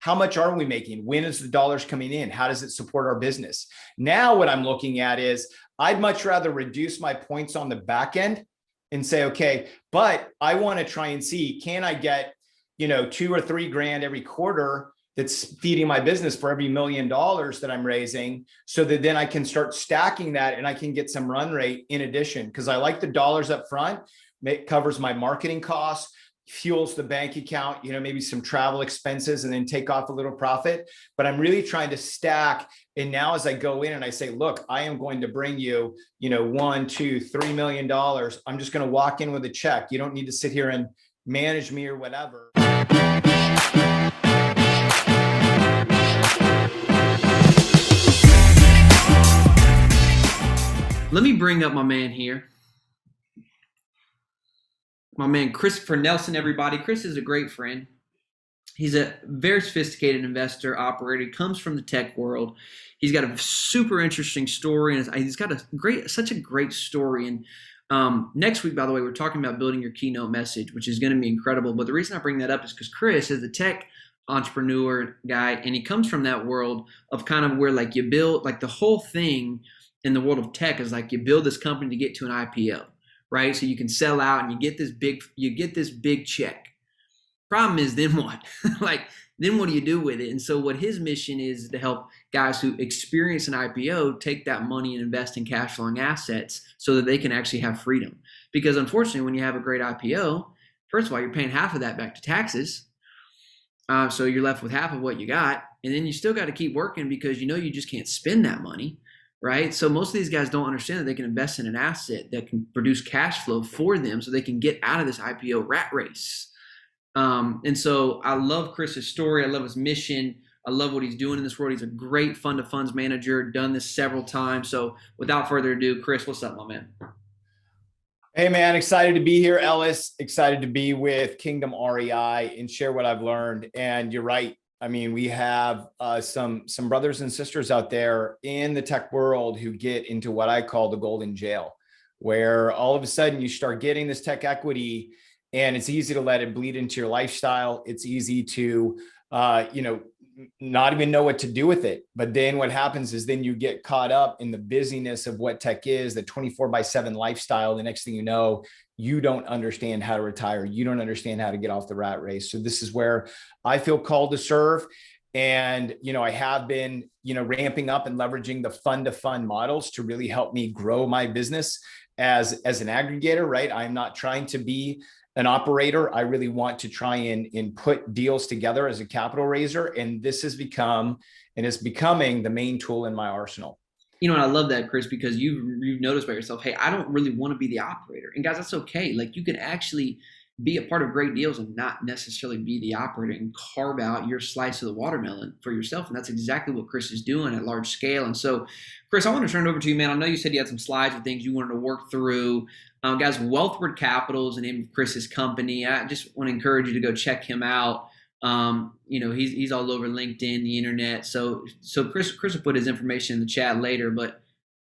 How much are we making? When is the dollars coming in? How does it support our business? Now, what I'm looking at is I'd much rather reduce my points on the back end and say, okay, but I want to try and see, can I get, 2 or 3 grand every quarter that's feeding my business for every $1 million that I'm raising, so that then I can start stacking that and I can get some run rate in addition, because I like the dollars up front. It covers my marketing costs, fuels the bank account, maybe some travel expenses, and then take off a little profit. But I'm really trying to stack. And now as I go in and I say, look, I am going to bring you, $1, $2, $3 million. I'm just going to walk in with a check. You don't need to sit here and manage me or whatever. Let me bring up my man here. My man, Christopher Nelson, everybody. Chris is a great friend. He's a very sophisticated investor, operator. He comes from the tech world. He's got a super interesting story, and he's got such a great story. And next week, by the way, we're talking about building your keynote message, which is going to be incredible. But the reason I bring that up is because Chris is a tech entrepreneur guy, and he comes from that world of kind of where like you build, like the whole thing in the world of tech is like you build this company to get to an IPO, right? So you can sell out and you get this big check. Problem is, then what? Then what do you do with it? And so what his mission is to help guys who experience an IPO take that money and invest in cash flowing assets so that they can actually have freedom. Because unfortunately, when you have a great IPO, first of all, you're paying half of that back to taxes. So you're left with half of what you got. And then you still got to keep working because you just can't spend that money. Right. So most of these guys don't understand that they can invest in an asset that can produce cash flow for them so they can get out of this IPO rat race. And so I love Chris's story. I love his mission. I love what he's doing in this world. He's a great fund of funds manager, done this several times. So without further ado, Chris, what's up, my man? Hey, man, excited to be here, Ellis. Excited to be with Kingdom REI and share what I've learned. And you're right. I mean, we have some brothers and sisters out there in the tech world who get into what I call the golden jail, where all of a sudden you start getting this tech equity and it's easy to let it bleed into your lifestyle. It's easy to, not even know what to do with it. But then what happens is then you get caught up in the busyness of what tech is, the 24/7 lifestyle. The next thing you know, you don't understand how to retire. You don't understand how to get off the rat race. So this is where I feel called to serve. And, I have been, ramping up and leveraging the fund to fund models to really help me grow my business as an aggregator, right? I'm not trying to be an operator. I really want to try and put deals together as a capital raiser. And this has become and is becoming the main tool in my arsenal. And I love that, Chris, because you've noticed by yourself, hey, I don't really want to be the operator. And guys, that's okay. Like you can actually be a part of great deals and not necessarily be the operator and carve out your slice of the watermelon for yourself. And that's exactly what Chris is doing at large scale. And so, Chris, I want to turn it over to you, man. I know you said you had some slides and things you wanted to work through. Guys, Wealthward Capital is the name of Chris's company. I just want to encourage you to go check him out. He's all over LinkedIn, the internet. So Chris will put his information in the chat later, but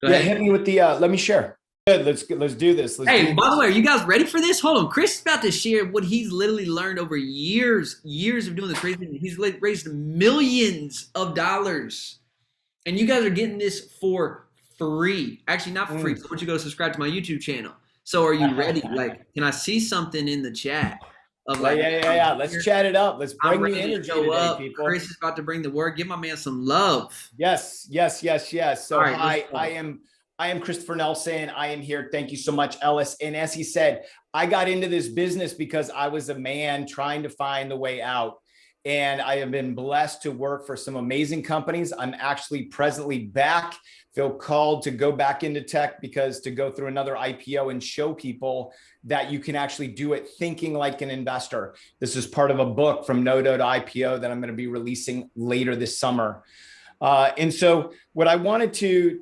go ahead. Hit me with the, let me share. Good. Let's do this. By the way, are you guys ready for this? Hold on. Chris is about to share what he's literally learned over years of doing this. He's raised millions of dollars, and you guys are getting this for free. Actually, not for free. So I want you to go subscribe to my YouTube channel. So are you ready? Like, can I see something in the chat? Yeah. Let's chat it up. Let's bring the energy today, people. Chris is about to bring the word. Give my man some love. Yes. So right, I am Christopher Nelson. I am here. Thank you so much, Ellis. And as he said, I got into this business because I was a man trying to find the way out. And I have been blessed to work for some amazing companies. I'm actually presently back, feel called to go back into tech because to go through another IPO and show people that you can actually do it thinking like an investor. This is part of a book from No-Do to IPO that I'm going to be releasing later this summer. And so what I wanted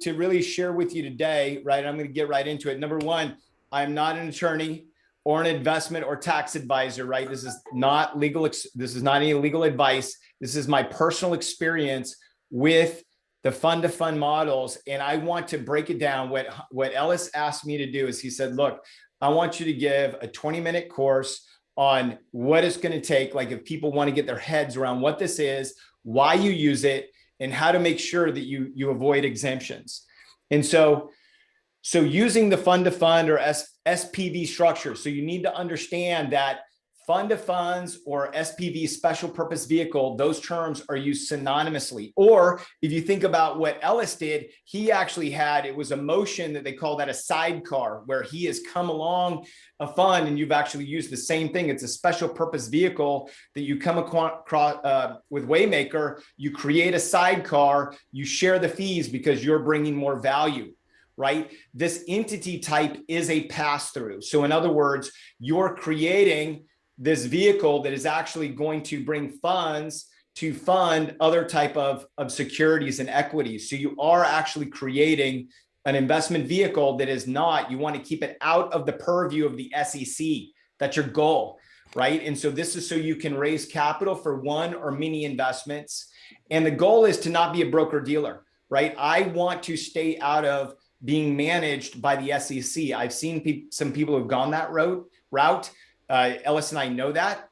to really share with you today, right, I'm going to get right into it. Number one, I'm not an attorney or an investment or tax advisor, right? This is not legal. This is not any legal advice. This is my personal experience with the fund to fund models. And I want to break it down. What Ellis asked me to do is he said, look, I want you to give a 20-minute course on what it's going to take. Like if people want to get their heads around what this is, why you use it, and how to make sure that you avoid exemptions. And so using the fund to fund or SPV structure. So you need to understand that fund to funds or SPV, special purpose vehicle, those terms are used synonymously. Or if you think about what Ellis did, he actually had, it was a motion that they call that a sidecar, where he has come along a fund and you've actually used the same thing. It's a special purpose vehicle that you come across with Waymaker. You create a sidecar, you share the fees because you're bringing more value. Right? This entity type is a pass through. So in other words, you're creating this vehicle that is actually going to bring funds to fund other type of securities and equities. So you are actually creating an investment vehicle that is not, you want to keep it out of the purview of the SEC. That's your goal, right? And so this is so you can raise capital for one or many investments. And the goal is to not be a broker dealer, right? I want to stay out of being managed by the SEC. I've seen some people who've gone that route. Ellis and I know that,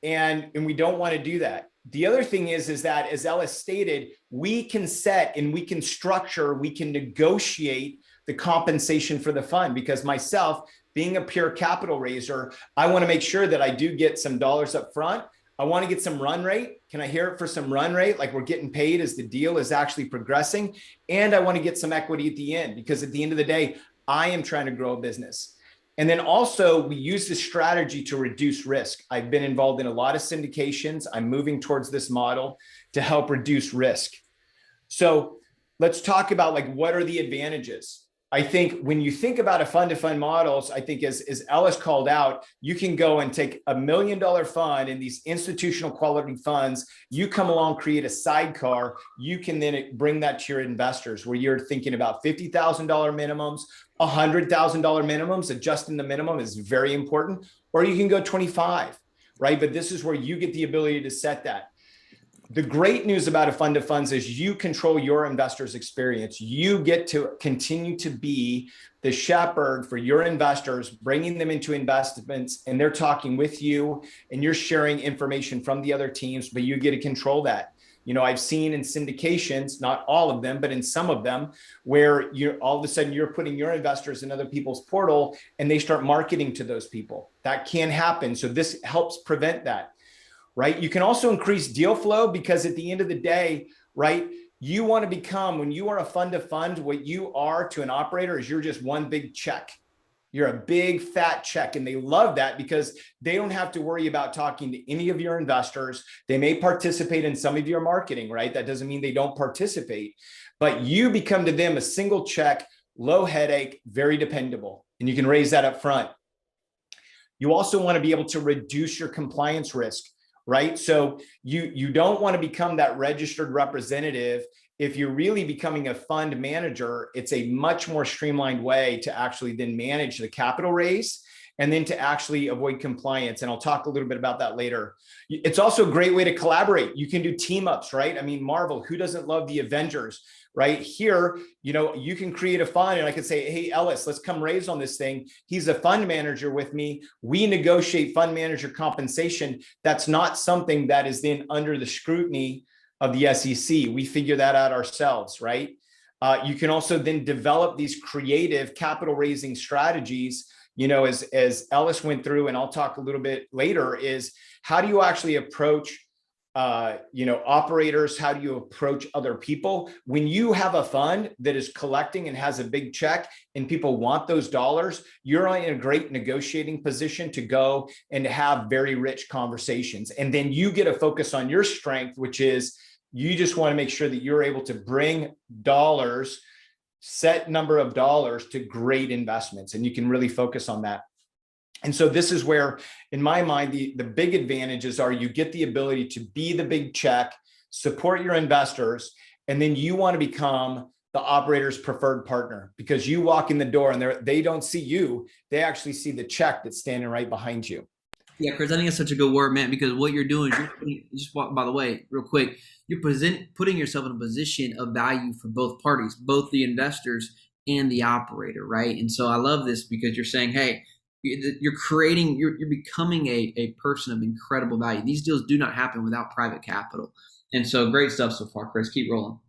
and we don't want to do that. The other thing is that, as Ellis stated, we can set and we can structure, we can negotiate the compensation for the fund, because myself, being a pure capital raiser, I want to make sure that I do get some dollars up front. I want to get some run rate. Can I hear it for some run rate? Like we're getting paid as the deal is actually progressing. And I want to get some equity at the end, because at the end of the day, I am trying to grow a business. And then also we use this strategy to reduce risk. I've been involved in a lot of syndications. I'm moving towards this model to help reduce risk. So let's talk about like, what are the advantages? I think when you think about a fund to fund models, I think as Ellis called out, you can go and take $1 million fund in these institutional quality funds. You come along, create a sidecar. You can then bring that to your investors, where you're thinking about $50,000 minimums, $100,000 minimums. Adjusting the minimum is very important. Or you can go 25, right? But this is where you get the ability to set that. The great news about a fund of funds is you control your investors' experience. You get to continue to be the shepherd for your investors, bringing them into investments, and they're talking with you and you're sharing information from the other teams, but you get to control that. You know, I've seen in syndications, not all of them, but in some of them, where you're all of a sudden you're putting your investors in other people's portal and they start marketing to those people. That can happen. So this helps prevent that. Right? You can also increase deal flow, because at the end of the day, right, you want to become, when you are a fund to fund, what you are to an operator is you're just one big check. You're a big fat check. And they love that, because they don't have to worry about talking to any of your investors. They may participate in some of your marketing, right? That doesn't mean they don't participate, but you become to them a single check, low headache, very dependable. And you can raise that up front. You also want to be able to reduce your compliance risk. Right? So you don't want to become that registered representative. If you're really becoming a fund manager, it's a much more streamlined way to actually then manage the capital raise and then to actually avoid compliance. And I'll talk a little bit about that later. It's also a great way to collaborate. You can do team ups, right? I mean, Marvel, who doesn't love the Avengers? Right here, you know, you can create a fund and I can say, hey, Ellis, let's come raise on this thing. He's a fund manager with me. We negotiate fund manager compensation. That's not something that is then under the scrutiny of the SEC. We figure that out ourselves, right? You can also then develop these creative capital raising strategies. You know, as Ellis went through, and I'll talk a little bit later, is how do you actually approach operators? How do you approach other people? When you have a fund that is collecting and has a big check and people want those dollars, you're in a great negotiating position to go and to have very rich conversations. And then you get to focus on your strength, which is you just want to make sure that you're able to bring dollars, set number of dollars to great investments. And you can really focus on that. And so this is where, in my mind, the big advantages are you get the ability to be the big check, support your investors, and then you want to become the operator's preferred partner, because you walk in the door and they don't see you. They actually see the check that's standing right behind you. Yeah, Chris, I think it's such a good word, man, because what you're doing is by the way, real quick, you're putting yourself in a position of value for both parties, both the investors and the operator, right? And so I love this, because you're saying, hey, you're becoming a person of incredible value. These deals do not happen without private capital. And so great stuff so far, Chris. Keep rolling.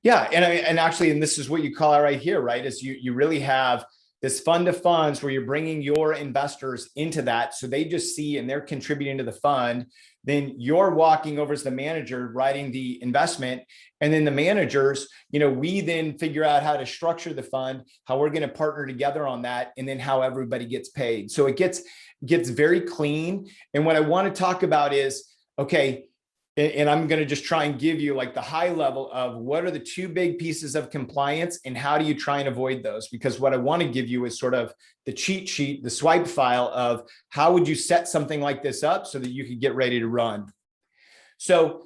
Yeah, and actually, and this is what you call it right here, right? Is you really have this fund of funds where you're bringing your investors into that, so they just see and they're contributing to the fund. Then you're walking over as the manager, writing the investment, and then the managers, we then figure out how to structure the fund, how we're going to partner together on that, and then how everybody gets paid. So it gets very clean. And what I want to talk about is, okay, and I'm going to just try and give you like the high level of what are the two big pieces of compliance and how do you try and avoid those? Because what I want to give you is sort of the cheat sheet, the swipe file of how would you set something like this up so that you could get ready to run. So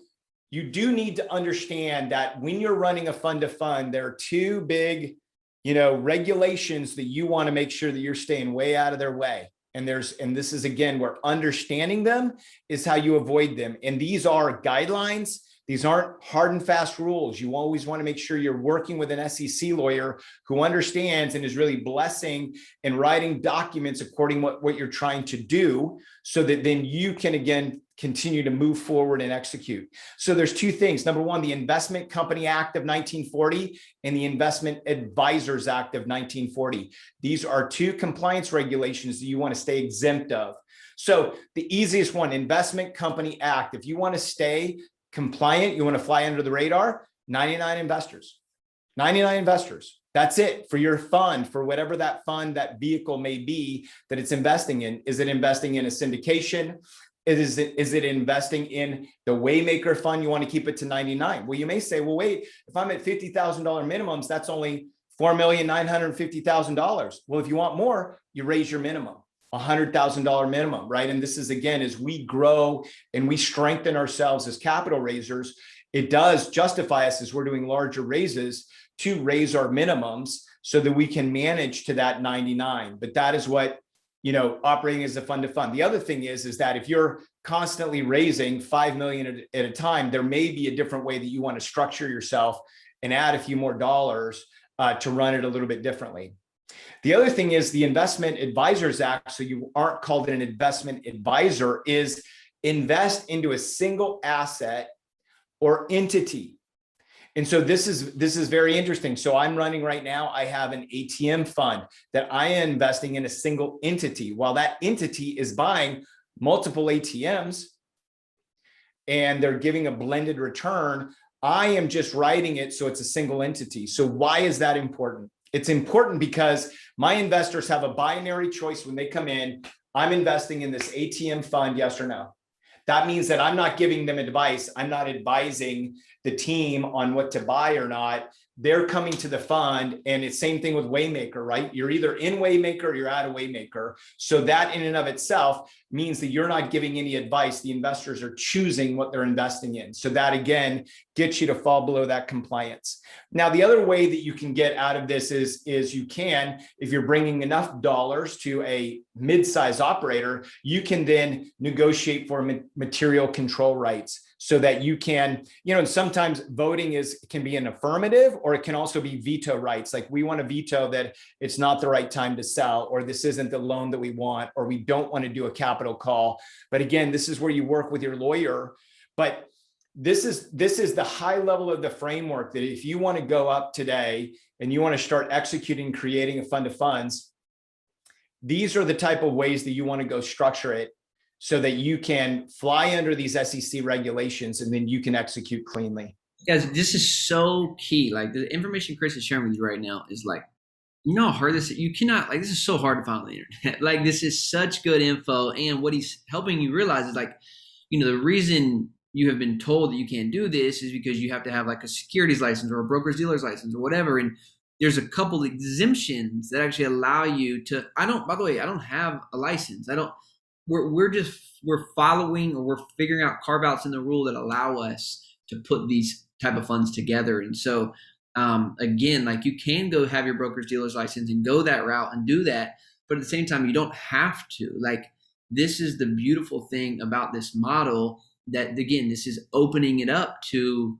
you do need to understand that when you're running a fund to fund, there are two big, regulations that you want to make sure that you're staying way out of their way. And this is again where understanding them is how you avoid them. And these are guidelines. These aren't hard and fast rules. You always want to make sure you're working with an SEC lawyer who understands and is really blessing and writing documents according to what you're trying to do, so that then you can again continue to move forward and execute. So there's two things. Number one, the Investment Company Act of 1940 and the Investment Advisors Act of 1940. These are two compliance regulations that you want to stay exempt of. So the easiest one, Investment Company Act, if you want to stay compliant, you want to fly under the radar, 99 investors. 99 investors. That's it for your fund, for whatever that fund, that vehicle may be that it's investing in. Is it investing in a syndication? Is it investing in the Waymaker fund? You want to keep it to 99. Well, you may say, well, wait, if I'm at $50,000 minimums, that's only $4,950,000. Well, if you want more, you raise your minimum, $100,000 minimum, right? And this is, again, as we grow and we strengthen ourselves as capital raisers, it does justify us as we're doing larger raises to raise our minimums so that we can manage to that 99. But that is what, operating as a fund to fund. The other thing is that if you're constantly raising 5 million at a time, there may be a different way that you want to structure yourself and add a few more dollars to run it a little bit differently. The other thing is the Investment Advisors Act, so you aren't called an investment advisor, is invest into a single asset or entity. And so this is very interesting. So I'm running right now, I have an ATM fund that I am investing in a single entity, while that entity is buying multiple ATMs and they're giving a blended return. I am just writing it so it's a single entity. So why is that important? It's important because my investors have a binary choice when they come in. I'm investing in this ATM fund, yes or no. That means that I'm not giving them advice. I'm not advising the team on what to buy or not. They're coming to the fund, and it's same thing with Waymaker, right? You're either in Waymaker or you're out of Waymaker. So that in and of itself means that you're not giving any advice. The investors are choosing what they're investing in. So that again gets you to fall below that compliance. Now, the other way that you can get out of this is you can, if you're bringing enough dollars to a mid-size operator, you can then negotiate for material control rights, so that you can, and sometimes voting can be an affirmative, or it can also be veto rights. Like, we want to veto that it's not the right time to sell, or this isn't the loan that we want, or we don't want to do a capital call. But again, this is where you work with your lawyer. But this is the high level of the framework that if you want to go up today and you want to start executing, creating a fund of funds, these are the type of ways that you want to go structure it, so that you can fly under these SEC regulations and then you can execute cleanly. Guys, this is so key. Like, the information Chris is sharing with you right now is like, how hard this is. You cannot, like, this is so hard to find on the internet. Like, this is such good info. And what he's helping you realize is, like, the reason you have been told that you can't do this is because you have to have like a securities license or a broker's dealer's license or whatever. And there's a couple exemptions that actually allow you to, by the way, I don't have a license. We're following, or we're figuring out carve outs in the rule that allow us to put these type of funds together. And so, again, like, you can go have your broker's dealer's license and go that route and do that. But at the same time, you don't have to. Like, this is the beautiful thing about this model, that, again, this is opening it up to,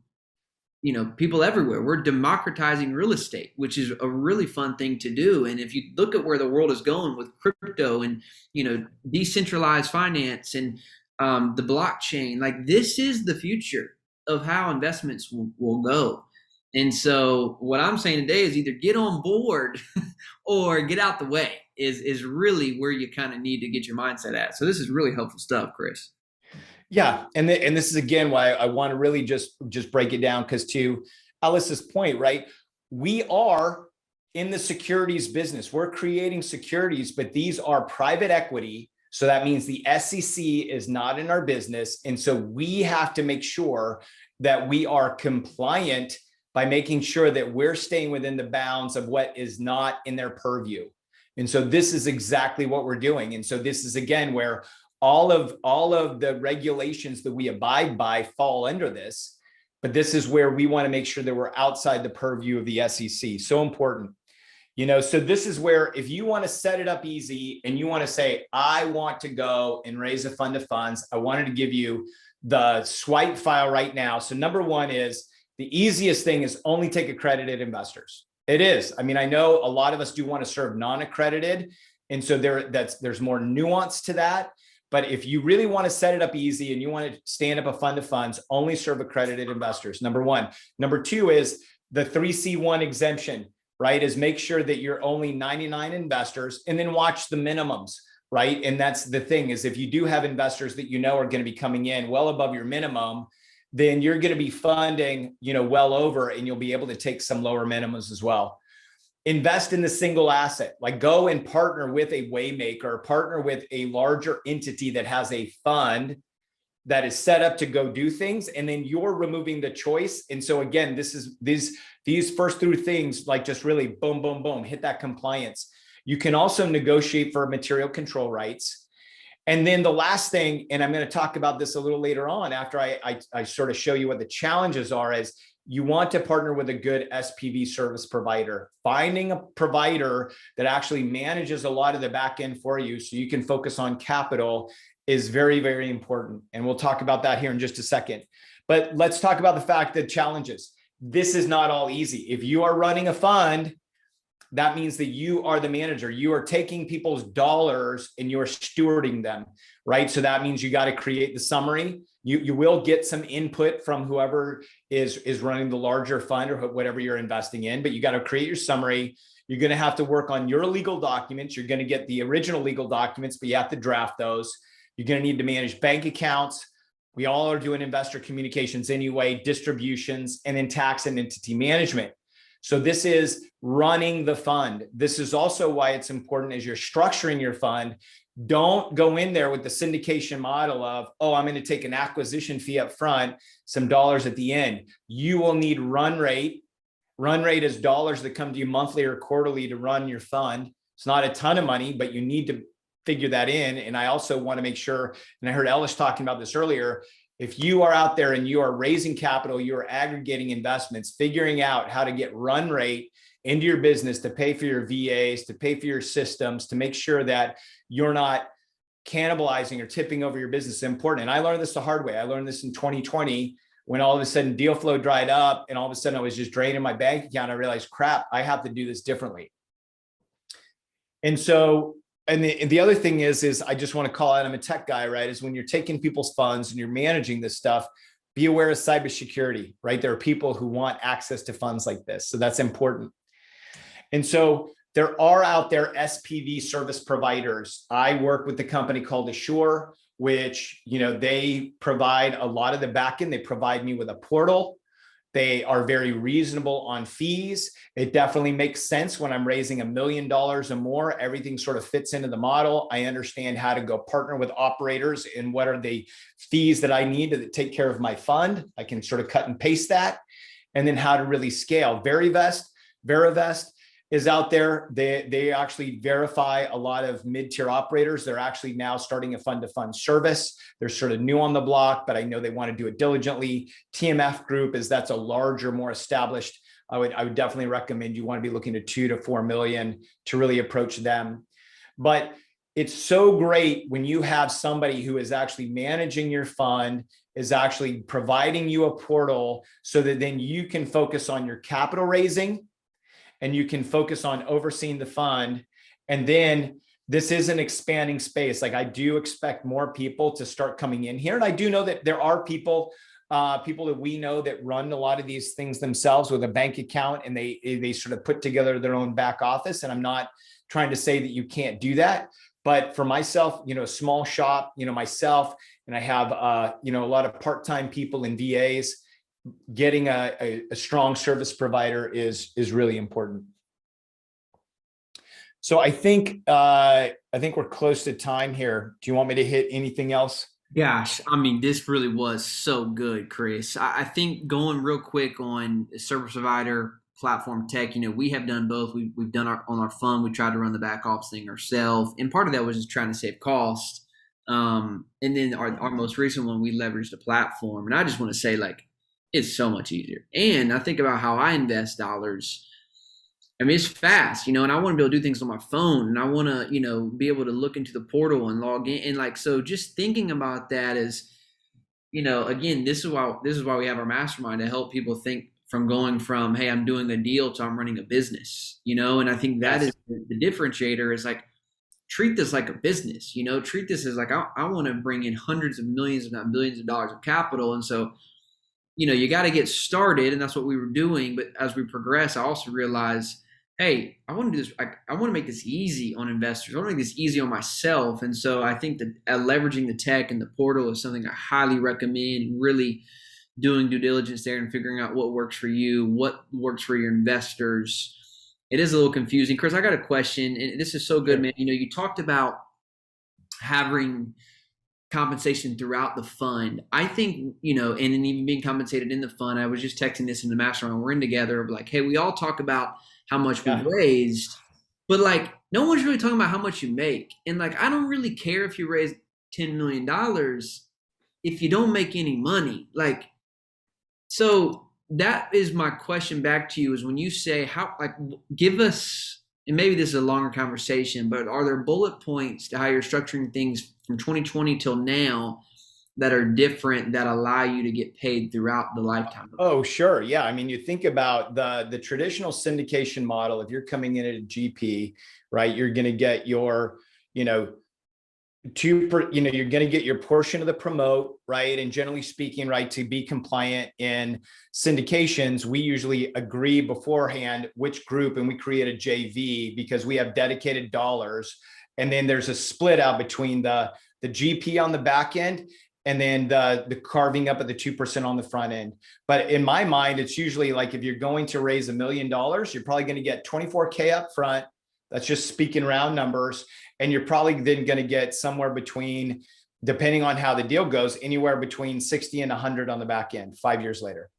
people everywhere. We're democratizing real estate, which is a really fun thing to do. And if you look at where the world is going with crypto and, decentralized finance and the blockchain, like this is the future of how investments will go. And so what I'm saying today is either get on board or get out the way is really where you kind of need to get your mindset at. So this is really helpful stuff, Chris. Yeah, and this is again why I want to really just break it down, because to Ellis's point, right? We are in the securities business. We're creating securities, but these are private equity. So that means the SEC is not in our business. And so we have to make sure that we are compliant by making sure that we're staying within the bounds of what is not in their purview. And so this is exactly what we're doing. And so this is again where all of the regulations that we abide by fall under this, but this is where we want to make sure that we're outside the purview of the SEC. So important. So this is where if you want to set it up easy and you want to say, I want to go and raise a fund of funds, I wanted to give you the swipe file right now. So number one is the easiest thing is only take accredited investors. It is. I mean, I know a lot of us do want to serve non-accredited. And so there's more nuance to that. But if you really want to set it up easy and you want to stand up a fund of funds, only serve accredited investors. Number one. Number two is the 3C1 exemption, right? Is make sure that you're only 99 investors and then watch the minimums, right? And that's the thing is if you do have investors that are going to be coming in well above your minimum, then you're going to be funding, well over, and you'll be able to take some lower minimums as well. Invest in the single asset, like go and partner with a waymaker, partner with a larger entity that has a fund that is set up to go do things. And then you're removing the choice. And so again, this is these first three things, like just really boom, boom, boom, hit that compliance. You can also negotiate for material control rights. And then the last thing, and I'm going to talk about this a little later on after I sort of show you what the challenges are, is you want to partner with a good SPV service provider. Finding a provider that actually manages a lot of the back end for you so you can focus on capital is very, very important. And we'll talk about that here in just a second. But let's talk about the fact that challenges. This is not all easy. If you are running a fund, that means that you are the manager. You are taking people's dollars and you're stewarding them, right? So that means you got to create the summary. You will get some input from whoever is running the larger fund or whatever you're investing in, but you got to create your summary. You're going to have to work on your legal documents. You're going to get the original legal documents, but you have to draft those. You're going to need to manage bank accounts. We all are doing investor communications anyway, distributions, and then tax and entity management. So this is running the fund. This is also why it's important as you're structuring your fund. Don't go in there with the syndication model of, oh, I'm going to take an acquisition fee up front, some dollars at the end. You will need run rate. Run rate is dollars that come to you monthly or quarterly to run your fund. It's not a ton of money, but you need to figure that in. And I also want to make sure, and I heard Ellis talking about this earlier, if you are out there and you are raising capital, you are aggregating investments, figuring out how to get run rate into your business to pay for your VAs, to pay for your systems, to make sure that you're not cannibalizing or tipping over your business is important. And I learned this the hard way. I learned this in 2020 when all of a sudden deal flow dried up and all of a sudden I was just draining my bank account. I realized, crap, I have to do this differently. And so, and the other thing is I just want to call out, I'm a tech guy, right? Is when you're taking people's funds and you're managing this stuff, be aware of cybersecurity, right? There are people who want access to funds like this. So that's important. And so there are out there SPV service providers. I work with the company called Assure, which, they provide a lot of the backend. They provide me with a portal. They are very reasonable on fees. It definitely makes sense when I'm raising $1 million or more. Everything sort of fits into the model. I understand how to go partner with operators and what are the fees that I need to take care of my fund. I can sort of cut and paste that. And then how to really scale. Verivest is out there. They actually verify a lot of mid-tier operators. They're actually now starting a fund-to-fund service. They're sort of new on the block, but I know they want to do it diligently. TMF Group that's a larger, more established. I would definitely recommend you want to be looking at 2 to 4 million to really approach them. But it's so great when you have somebody who is actually managing your fund is actually providing you a portal so that then you can focus on your capital raising and you can focus on overseeing the fund. And then this is an expanding space. Like, I do expect more people to start coming in here. And I do know that there are people that we know that run a lot of these things themselves with a bank account, and they sort of put together their own back office. And I'm not trying to say that you can't do that, but for myself, small shop, myself, and I have a lot of part-time people and VAs. Getting a strong service provider is really important. So I think we're close to time here. Do you want me to hit anything else? Gosh, I mean, this really was so good, Chris. I think going real quick on service provider, platform tech, we have done both. We've done on our fund. We tried to run the back office thing ourselves, and part of that was just trying to save cost. And then our most recent one, we leveraged a platform, and I just want to say, like, it's so much easier. And I think about how I invest dollars. I mean, it's fast, and I want to be able to do things on my phone, and I want to, be able to look into the portal and log in. And like, so just thinking about that is, again, this is why we have our mastermind, to help people think from going from, hey, I'm doing a deal to I'm running a business, and I think that is the differentiator, is like, treat this like a business, treat this as like, I want to bring in hundreds of millions, if not billions of dollars of capital. And so, you got to get started, and that's what we were doing. But as we progress, I also realized, hey, I want to do this. I want to make this easy on investors. I want to make this easy on myself. And so I think that leveraging the tech and the portal is something I highly recommend, and really doing due diligence there and figuring out what works for you, what works for your investors. It is a little confusing. Chris, I got a question, and this is so good, man. You talked about having compensation throughout the fund. I think, and then even being compensated in the fund. I was just texting this in the mastermind we're in together, of like, hey, we all talk about how much we've raised, but like, no one's really talking about how much you make. And like, I don't really care if you raise $10 million if you don't make any money. Like, so that is my question back to you, is when you say give us, and maybe this is a longer conversation, but are there bullet points to how you're structuring things from 2020 till now that are different, that allow you to get paid throughout the lifetime? Oh, sure. Yeah. I mean, you think about the traditional syndication model. If you're coming in at a GP, right, you're going to get your, you're going to get your portion of the promote, right? And generally speaking, right, to be compliant in syndications, we usually agree beforehand which group, and we create a JV because we have dedicated dollars. And then there's a split out between the GP on the back end, and then the carving up of the 2% on the front end. But in my mind, it's usually like, if you're going to raise $1 million, you're probably going to get 24K up front. That's just speaking round numbers. And you're probably then going to get somewhere between, depending on how the deal goes, anywhere between 60 and 100 on the back end 5 years later.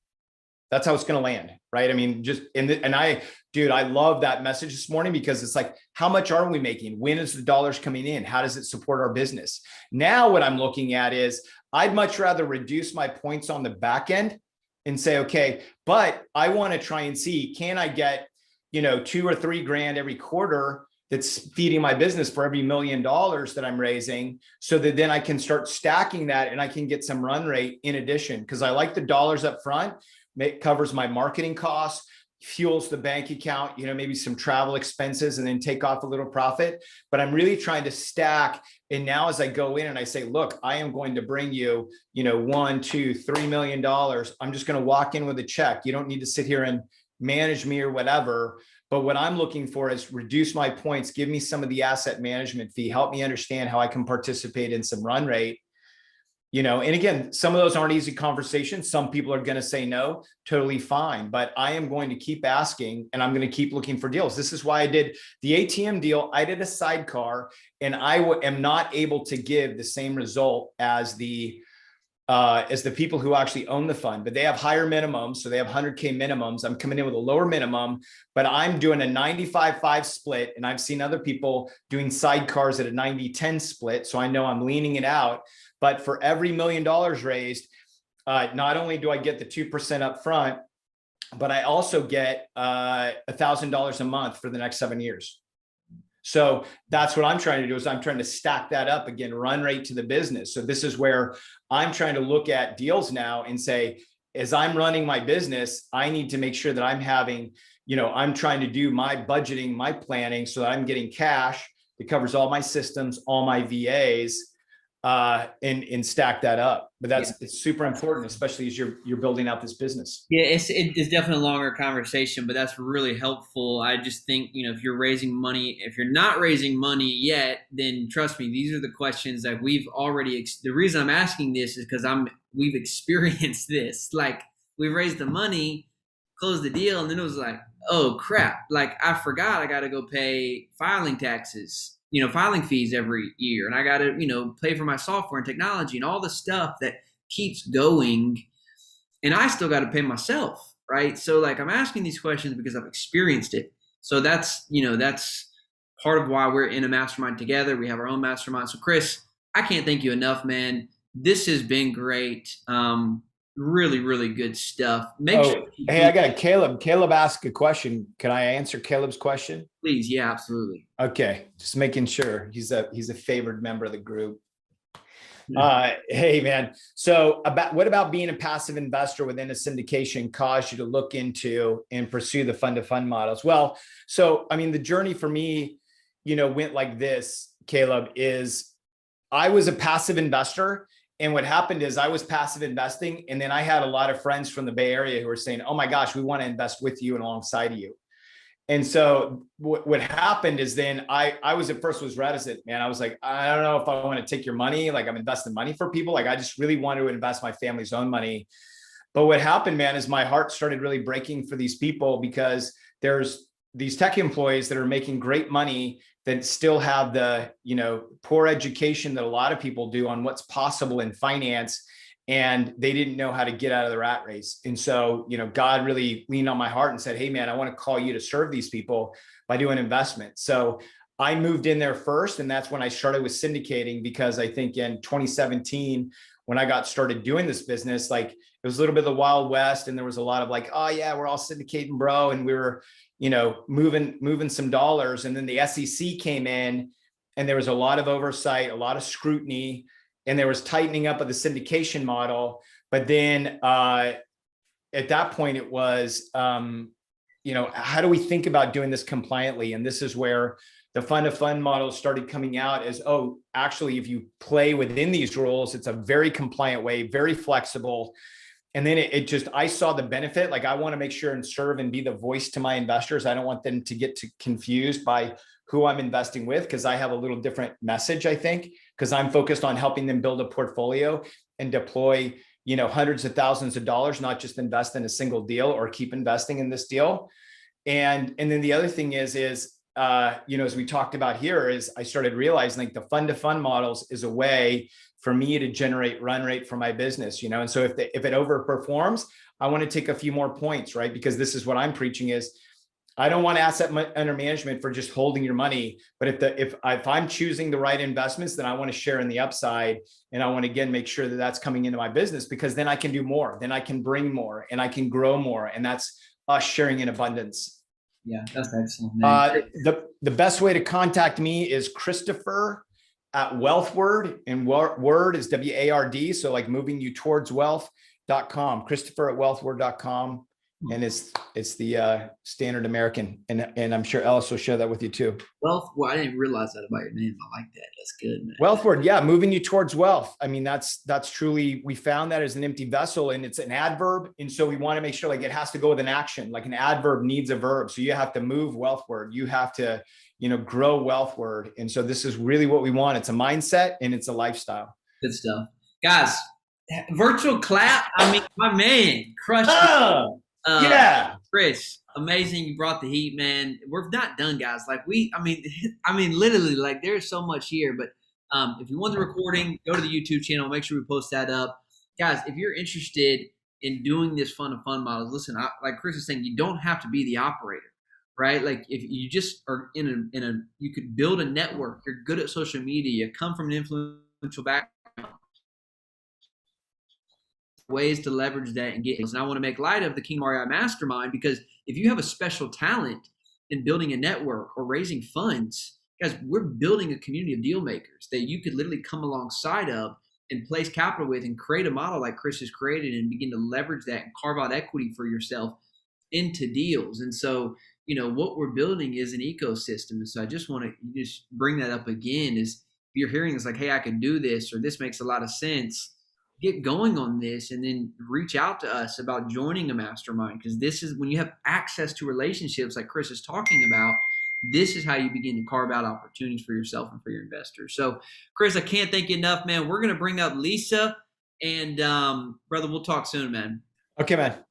That's how it's going to land, right? I mean, I love that message this morning, because it's like, how much are we making? When is the dollars coming in? How does it support our business? Now, what I'm looking at is, I'd much rather reduce my points on the back end and say, okay, but I want to try and see, can I get, $2 or $3 grand every quarter that's feeding my business for every $1 million that I'm raising, so that then I can start stacking that and I can get some run rate in addition. Because I like the dollars up front. It covers my marketing costs, fuels the bank account, maybe some travel expenses, and then take off a little profit. But I'm really trying to stack. And now as I go in and I say, look, I am going to bring you, $1, $2, $3 million. I'm just going to walk in with a check. You don't need to sit here and manage me or whatever. But what I'm looking for is reduce my points, give me some of the asset management fee, help me understand how I can participate in some run rate. And again, some of those aren't easy conversations. Some people are going to say no, totally fine. But I am going to keep asking, and I'm going to keep looking for deals. This is why I did the ATM deal. I did a sidecar, and I am not able to give the same result as the people who actually own the fund, but they have higher minimums. So they have 100K minimums. I'm coming in with a lower minimum, but I'm doing a 95-5 split. And I've seen other people doing sidecars at a 90-10 split. So I know I'm leaning it out. But for every $1 million raised, not only do I get the 2% up front, but I also get $1,000 a month for the next 7 years. So that's what I'm trying to do is I'm trying to stack that up again, run rate to the business. So this is where I'm trying to look at deals now and say, as I'm running my business, I need to make sure that I'm having, I'm trying to do my budgeting, my planning so that I'm getting cash that covers all my systems, all my VAs, and stack that up. But it's super important, especially as you're building out this business. Yeah, it's definitely a longer conversation, but that's really helpful. I just think, if you're raising money, if you're not raising money yet, then trust me, these are the questions that we've already. The reason I'm asking this is because we've experienced this. Like we raised the money, closed the deal, and then it was like, oh crap! Like I forgot I got to go pay filing taxes, filing fees every year, and I got to pay for my software and technology and all the stuff that keeps going. And I still got to pay myself, right? So like I'm asking these questions because I've experienced it. So that's part of why we're in a mastermind together. We have our own mastermind. So Chris, I can't thank you enough, man. This has been great. Really, really good stuff. Hey, I got Caleb. Caleb asked a question. Can I answer Caleb's question? Please. Yeah, absolutely. Okay. Just making sure he's a favored member of the group. Hey man. So what about being a passive investor within a syndication caused you to look into and pursue the fund to fund models? Well, so, I mean, the journey for me, went like this, Caleb, is I was a passive investor. And what happened is I was passive investing. And then I had a lot of friends from the Bay Area who were saying, oh my gosh, we want to invest with you and alongside of you. And so what happened is then I was at first was reticent, man. I was like, I don't know if I want to take your money. Like I'm investing money for people. Like I just really want to invest my family's own money. But what happened, man, is my heart started really breaking for these people because there's these tech employees that are making great money that still have the, poor education that a lot of people do on what's possible in finance. And they didn't know how to get out of the rat race. And so, God really leaned on my heart and said, hey, man, I want to call you to serve these people by doing investment. So I moved in there first. And that's when I started with syndicating, because I think in 2017, when I got started doing this business, like it was a little bit of the Wild West. And there was a lot of like, oh yeah, we're all syndicating, bro. And we were, moving some dollars. And then the SEC came in and there was a lot of oversight, a lot of scrutiny, and there was tightening up of the syndication model. But then at that point, it was, how do we think about doing this compliantly? And this is where the fund to fund model started coming out as, oh, actually, if you play within these rules, it's a very compliant way, very flexible. And then I saw the benefit. Like I want to make sure and serve and be the voice to my investors. I don't want them to get confused by who I'm investing with, because I have a little different message, I think, because I'm focused on helping them build a portfolio and deploy, hundreds of thousands of dollars, not just invest in a single deal or keep investing in this deal. And then the other thing is, as we talked about here, is I started realizing like the fund to fund models is a way for me to generate run rate for my business, and so if it overperforms, I want to take a few more points, right? Because this is what I'm preaching is, I don't want asset under management for just holding your money. But if I'm choosing the right investments, then I want to share in the upside. And I want to, again, make sure that that's coming into my business, because then I can do more, then I can bring more, and I can grow more. And that's us sharing in abundance. Yeah, that's excellent, man. The best way to contact me is Christopher at WealthWord, and word is WARD. So like moving you towards wealth.com, Christopher at wealthword.com. And it's the standard American, and I'm sure Ellis will share that with you too. Well, I didn't realize that about your name. I like that. That's good, man. WealthWord, yeah, moving you towards wealth. I mean, that's truly, we found that as an empty vessel, and it's an adverb, and so we want to make sure like it has to go with an action. Like an adverb needs a verb, so you have to move WealthWord. You have to, grow WealthWord, and so this is really what we want. It's a mindset and it's a lifestyle. Good stuff, guys. Virtual clap. I mean, my man crushed it. Yeah, Chris, amazing. You brought the heat, man. We're not done, guys. Like I mean, literally, like there's so much here. But if you want the recording, go to the YouTube channel. Make sure we post that up, guys. If you're interested in doing this fund to fund models, listen. Like Chris is saying, you don't have to be the operator, right? Like if you just are you could build a network. You're good at social media. You come from an influential background. Ways to leverage that and get. And I want to make light of the Kingdom REI Mastermind, because if you have a special talent in building a network or raising funds, guys, we're building a community of deal makers that you could literally come alongside of and place capital with and create a model like Chris has created and begin to leverage that and carve out equity for yourself into deals. And so, what we're building is an ecosystem. And so I just want to just bring that up again is if you're hearing this like, hey, I can do this, or this makes a lot of sense, get going on this and then reach out to us about joining a mastermind. Because this is when you have access to relationships like Chris is talking about, this is how you begin to carve out opportunities for yourself and for your investors. So, Chris, I can't thank you enough, man. We're going to bring up Lisa and brother, we'll talk soon, man. Okay, man.